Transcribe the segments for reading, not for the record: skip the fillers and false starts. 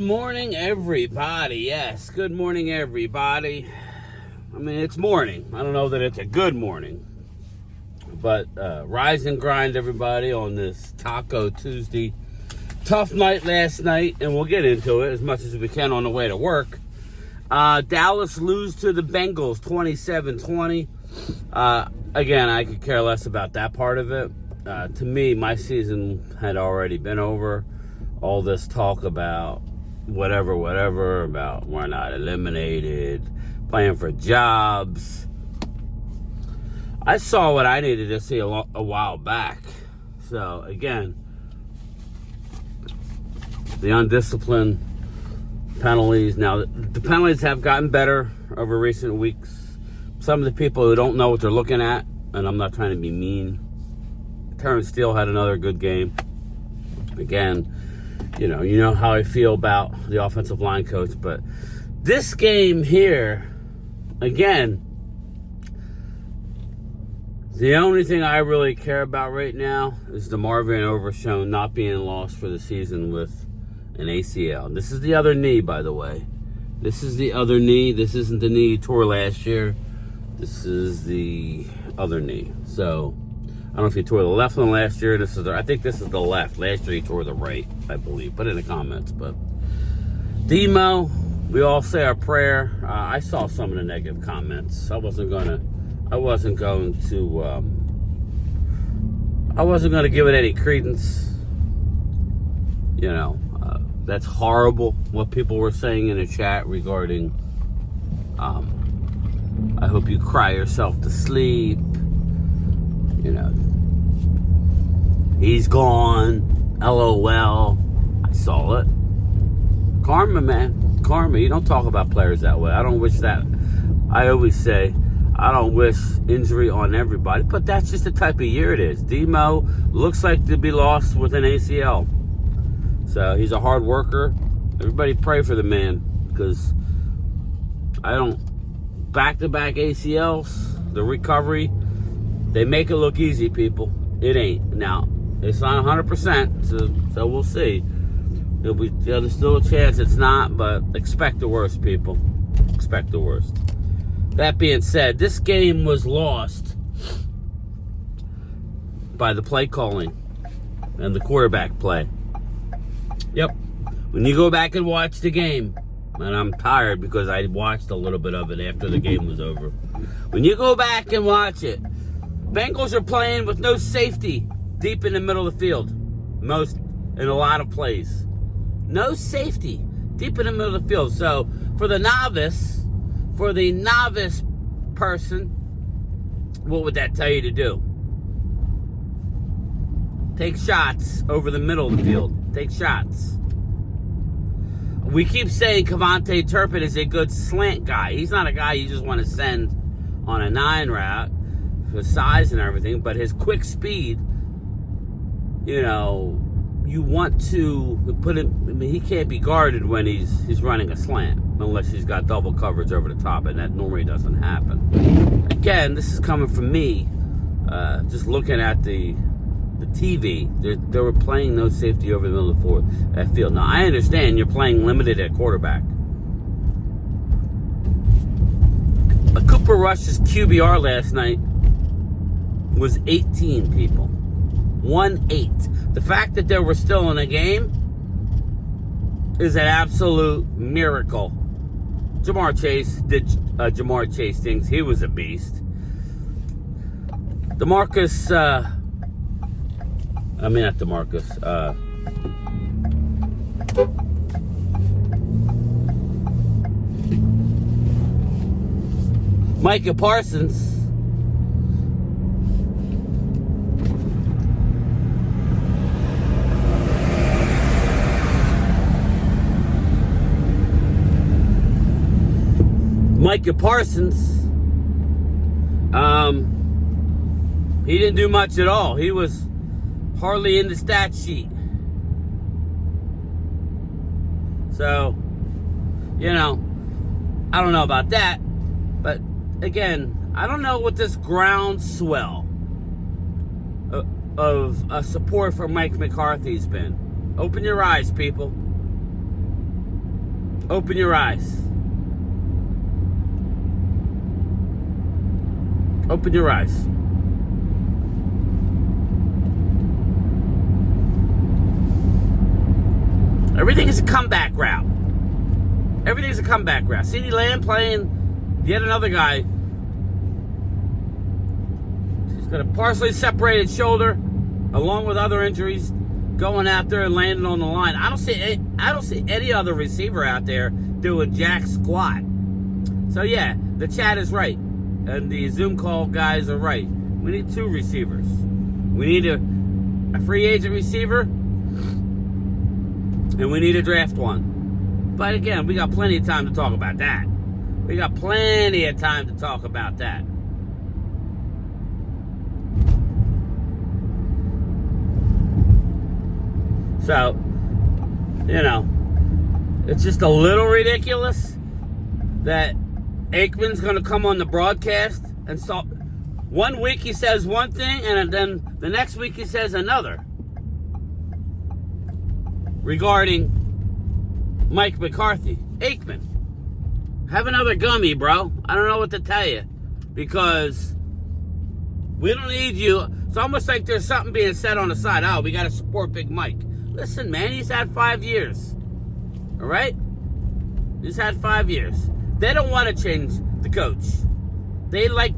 morning, everybody. Yes, good morning, everybody. I mean, it's morning. I don't know that it's a good morning. But rise and grind, everybody, on this Taco Tuesday. Tough night last night, and we'll get into it as much as we can on the way to work. Dallas lose to the Bengals 27-20. Again, I could care less about that part of it. To me, my season had already been over. All this talk about whatever, about we're not eliminated, playing for jobs. I saw what I needed to see a while back. So, again, the undisciplined penalties. Now, the penalties have gotten better over recent weeks. Some of the people who don't know what they're looking at, and I'm not trying to be mean, Terrence Steele had another good game. Again, you know how I feel about the offensive line coach, but this game here, again, the only thing I really care about right now is the Marvin Overshown not being lost for the season with an ACL. This is the other knee, by the way. This is the other knee. This isn't the knee he tore last year. This is the other knee. So, I don't know if he tore the left one last year. I think this is the left. Last year he tore the right, I believe. Put it in the comments. But Demo, we all say our prayer. I saw some of the negative comments. I wasn't going to give it any credence. That's horrible what people were saying in the chat regarding I hope you cry yourself to sleep. He's gone. LOL. I saw it. Karma, man. Karma. You don't talk about players that way. I don't wish that. I always say, I don't wish injury on everybody, but that's just the type of year it is. Demo looks like to be lost with an ACL. So he's a hard worker. Everybody pray for the man, because back-to-back ACLs, the recovery, they make it look easy, people. It ain't. Now, it's not 100%, so we'll see. There's still a chance it's not, but expect the worst, people. Expect the worst. That being said, this game was lost by the play calling and the quarterback play. Yep. When you go back and watch the game, and I'm tired because I watched a little bit of it after the game was over. When you go back and watch it, Bengals are playing with no safety deep in the middle of the field. In a lot of plays. No safety deep in the middle of the field. So for the novice person, what would that tell you to do? Take shots over the middle of the field. Take shots. We keep saying Cavante Turpin is a good slant guy. He's not a guy you just want to send on a 9 route for size and everything, but his quick speed, you want to put him. I mean, he can't be guarded when he's running a slant unless he's got double coverage over the top, and that normally doesn't happen. Again, this is coming from me, just looking at the TV. They were playing no safety over the middle of that field. Now, I understand you're playing limited at quarterback. Cooper Rush's QBR last night was 18, people. 1-8. The fact that they were still in a game is an absolute miracle. Jamar Chase did Jamar Chase things. He was a beast. Micah Parsons. He didn't do much at all. He was hardly in the stat sheet. So, I don't know about that. But, again, I don't know what this groundswell of support for Mike McCarthy's been. Open your eyes, people. Open your eyes. Open your eyes. Everything is a comeback route. Everything's a comeback route. CeeDee Lamb playing yet another guy. He's got a partially separated shoulder, along with other injuries, going out there and landing on the line. I don't see any other receiver out there doing jack squat. So yeah, the chat is right, and the Zoom call guys are right. We need 2 receivers. We need a free agent receiver, and we need to draft one. But again, we got plenty of time to talk about that. We got plenty of time to talk about that. So, you know, it's just a little ridiculous that Aikman's going to come on the broadcast and so one week he says one thing and then the next week he says another regarding Mike McCarthy. Aikman, have another gummy, bro. I don't know what to tell you because we don't need you. It's almost like there's something being said on the side. Oh, we got to support Big Mike. Listen, man, he's had 5 years. All right? He's had 5 years. They don't want to change the coach. They like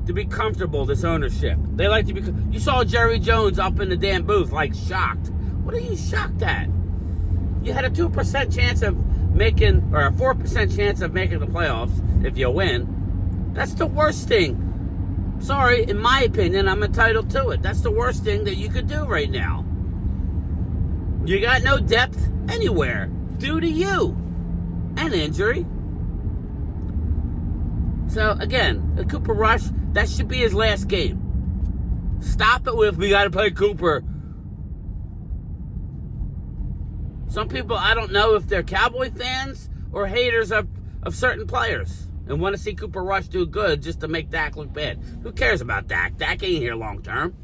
to be comfortable, this ownership. They like to be... You saw Jerry Jones up in the damn booth, like, shocked. What are you shocked at? You had a 2% chance of making... Or a 4% chance of making the playoffs if you win. That's the worst thing. Sorry, in my opinion, I'm entitled to it. That's the worst thing that you could do right now. You got no depth anywhere due to you and injury. So, again, Cooper Rush, that should be his last game. Stop it with, we got to play Cooper. Some people, I don't know if they're Cowboy fans or haters of certain players and want to see Cooper Rush do good just to make Dak look bad. Who cares about Dak? Dak ain't here long term.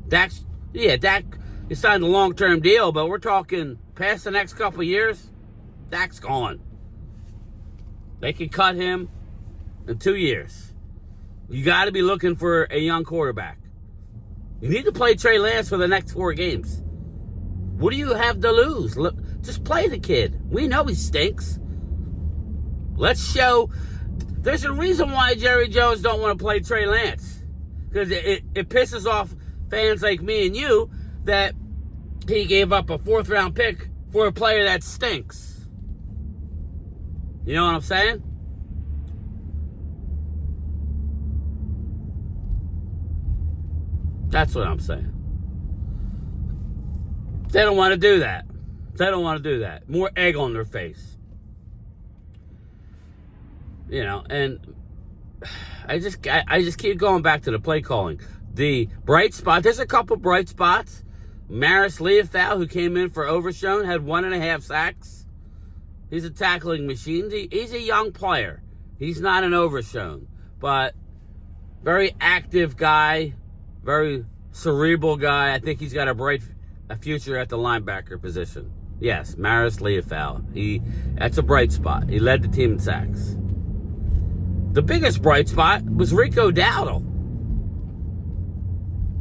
Dak he signed a long-term deal, but we're talking past the next couple of years, Dak's gone. They could cut him in 2 years. You got to be looking for a young quarterback. You need to play Trey Lance for the next 4 games. What do you have to lose? Look, just play the kid. We know he stinks. Let's show. There's a reason why Jerry Jones don't want to play Trey Lance. Because it pisses off fans like me and you that he gave up a 4th-round pick for a player that stinks. You know what I'm saying? That's what I'm saying. They don't want to do that. They don't want to do that. More egg on their face. You know, and I just keep going back to the play calling. The bright spot, there's a couple bright spots. Maris Leofau, who came in for Overshown, had 1.5 sacks. He's a tackling machine. He's a young player. He's not an Overshown, but very active guy, very cerebral guy. I think he's got a future at the linebacker position. Yes, Maris Leofau. That's a bright spot. He led the team in sacks. The biggest bright spot was Rico Dowdle.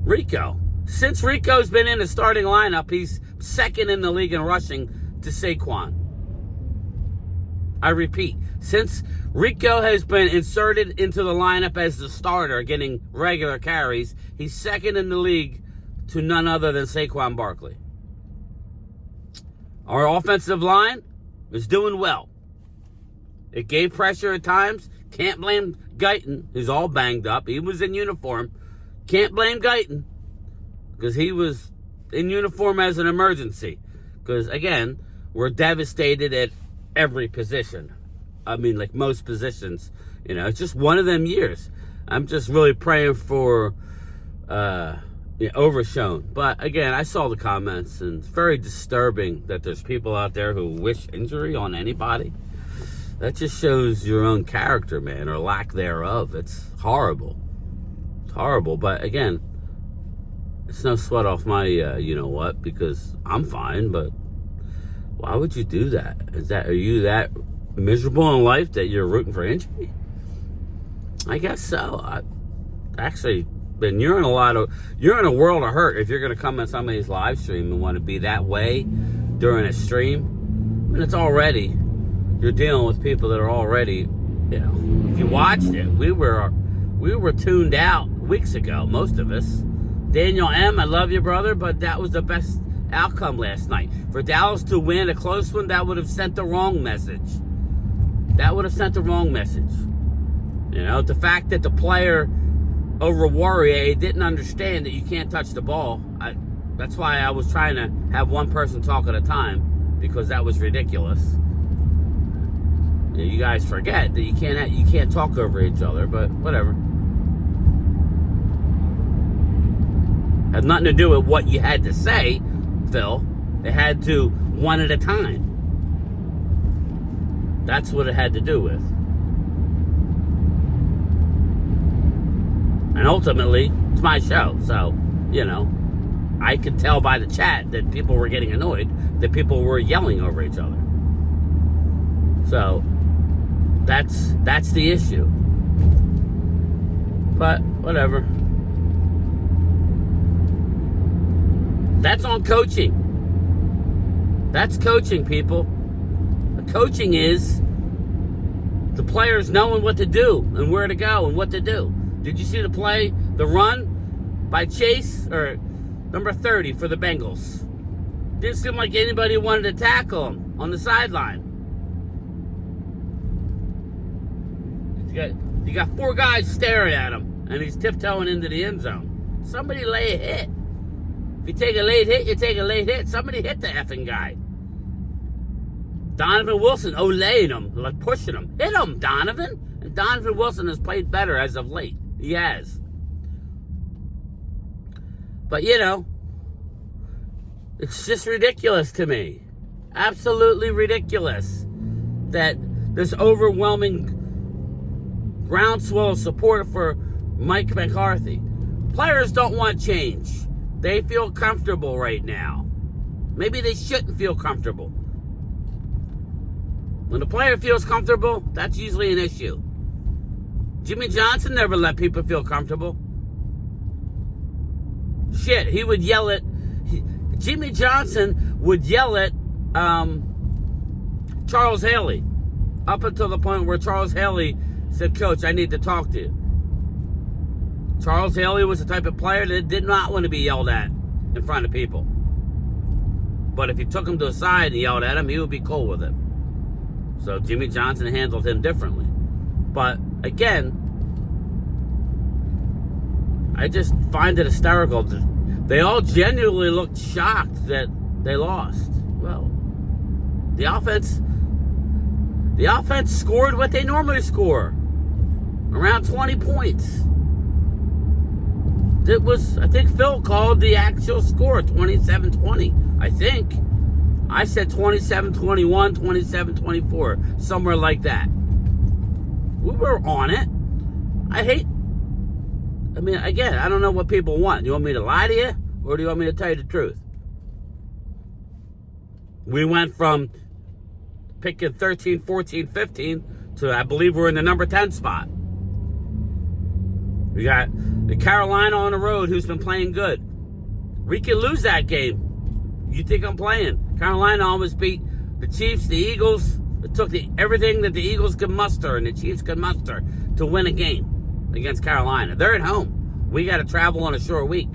Rico. Since Rico's been in the starting lineup, he's second in the league in rushing to Saquon. I repeat, since Rico has been inserted into the lineup as the starter, getting regular carries, he's second in the league to none other than Saquon Barkley. Our offensive line is doing well. It gave pressure at times. Can't blame Guyton, who's all banged up. He was in uniform. Can't blame Guyton because he was in uniform as an emergency. Because, again, we're devastated at every position. I mean, like most positions. You know, it's just one of them years. I'm just really praying for Overshown. But, again, I saw the comments, and it's very disturbing that there's people out there who wish injury on anybody. That just shows your own character, man, or lack thereof. It's horrible. It's horrible. But, again, it's no sweat off my you-know-what, because I'm fine, but why would you do that? Are you that miserable in life that you're rooting for injury? I guess so. Actually, then you're in a world of hurt if you're going to come on somebody's live stream and want to be that way during a stream. I mean, you're dealing with people that are already, if you watched it, we were tuned out weeks ago, most of us. Daniel M., I love you, brother, but that was the best outcome last night. For Dallas to win a close one, that would have sent the wrong message. The fact that the player over Warrior didn't understand that you can't touch the ball. That's why I was trying to have one person talk at a time, because that was ridiculous. You guys forget that you can't talk over each other, but whatever. Has nothing to do with what you had to say, Phil. It had to one at a time. That's what it had to do with. And ultimately, it's my show, so, I could tell by the chat that people were getting annoyed, that people were yelling over each other. So, that's the issue. But, whatever. That's on coaching. That's coaching, people. The coaching is the players knowing what to do and where to go and what to do. Did you see the run by Chase, or number 30 for the Bengals? Didn't seem like anybody wanted to tackle him on the sideline. You got 4 guys staring at him, and he's tiptoeing into the end zone. Somebody lay a hit. If you take a late hit, you take a late hit. Somebody hit the effing guy. Donovan Wilson olaying him, like pushing him. Hit him, Donovan. And Donovan Wilson has played better as of late. He has. But, it's just ridiculous to me. Absolutely ridiculous that this overwhelming groundswell of support for Mike McCarthy. Players don't want change. They feel comfortable right now. Maybe they shouldn't feel comfortable. When a player feels comfortable, that's usually an issue. Jimmy Johnson never let people feel comfortable. Shit, he would yell at... Jimmy Johnson would yell at Charles Haley, up until the point where Charles Haley said, "Coach, I need to talk to you." Charles Haley was the type of player that did not want to be yelled at in front of people. But if you took him to the side and yelled at him, he would be cool with it. So Jimmy Johnson handled him differently. But again, I just find it hysterical. They all genuinely looked shocked that they lost. Well, the offense scored what they normally score, around 20 points. It was, I think Phil called the actual score 27-20. I think. I said 27-21, 27-24, somewhere like that. We were on it. Again, I don't know what people want. Do you want me to lie to you, or do you want me to tell you the truth? We went from picking 13, 14, 15 to, I believe, we're in the number 10 spot. We got the Carolina on the road, who's been playing good. We can lose that game. You think I'm playing? Carolina almost beat the Chiefs, the Eagles. It took everything that the Eagles could muster and the Chiefs could muster to win a game against Carolina. They're at home. We got to travel on a short week.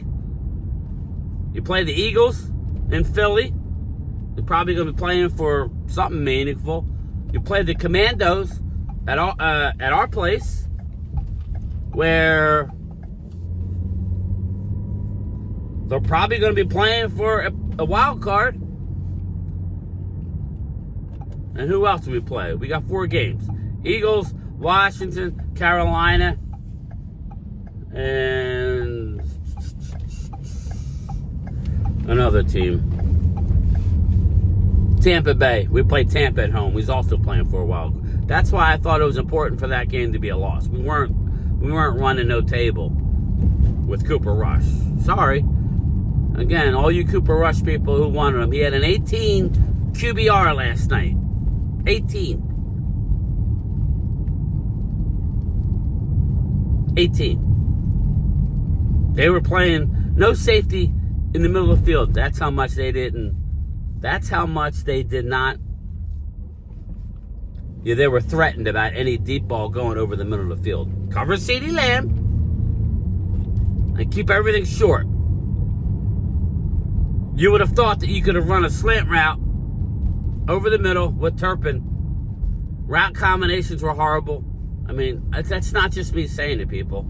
You play the Eagles in Philly. You're probably going to be playing for something meaningful. You play the Commandos at our place, where they're probably going to be playing for a wild card. And who else do we play? We got 4 games. Eagles, Washington, Carolina, and another team. Tampa Bay. We played Tampa at home. We was also playing for a while. That's why I thought it was important for that game to be a loss. We weren't running no table with Cooper Rush. Sorry. Again, all you Cooper Rush people who wanted him. He had an 18 QBR last night. 18. 18. They were playing no safety in the middle of the field. That's how much they didn't. That's how much they did not. Yeah, they were threatened about any deep ball going over the middle of the field. Cover CeeDee Lamb and keep everything short. You would have thought that you could have run a slant route over the middle with Turpin. Route combinations were horrible. I mean, that's not just me saying it, people.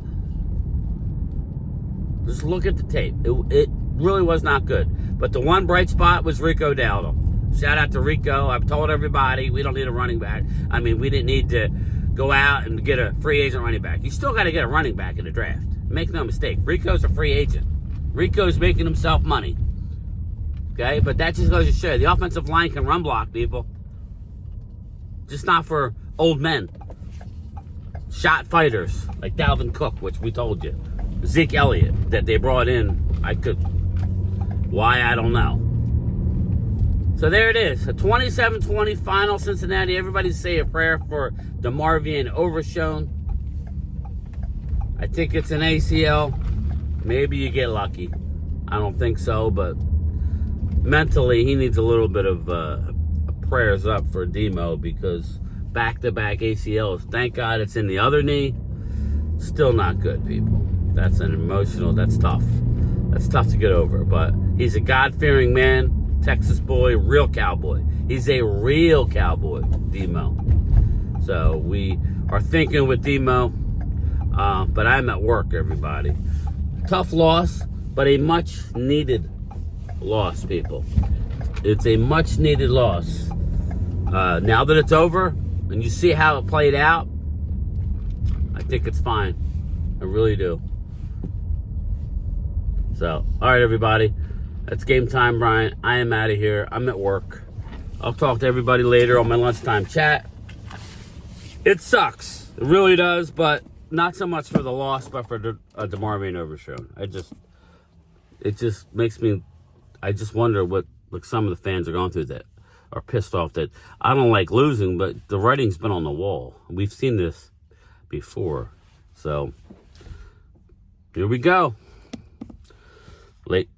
Just look at the tape. It really was not good. But the one bright spot was Rico Dowdle. Shout out to Rico. I've told everybody we don't need a running back. I mean, we didn't need to go out and get a free agent running back. You still got to get a running back in the draft. Make no mistake. Rico's a free agent. Rico's making himself money. Okay? But that just goes to show you, the offensive line can run block, people. Just not for old men. Shot fighters like Dalvin Cook, which we told you. Zeke Elliott that they brought in. Why, I don't know. So there it is. A 27-20 final, Cincinnati. Everybody say a prayer for DeMarvion Overshown. I think it's an ACL. Maybe you get lucky. I don't think so, but mentally he needs a little bit of prayers up for Demo, because back-to-back ACLs. Thank God it's in the other knee. Still not good, people. That's that's tough. That's tough to get over, but he's a God-fearing man. Texas boy, real cowboy. He's a real cowboy, Demo. So we are thinking with Demo, but I'm at work, everybody. Tough loss, but a much-needed loss, people. It's a much-needed loss. Now that it's over, and you see how it played out, I think it's fine. I really do. So, all right, everybody. That's game time, Brian. I am out of here. I'm at work. I'll talk to everybody later on my lunchtime chat. It sucks. It really does, but not so much for the loss, but for DeMarvion Overshown. It just makes me, I just wonder what some of the fans are going through that are pissed off that I don't like losing, but the writing's been on the wall. We've seen this before. So, here we go. Late.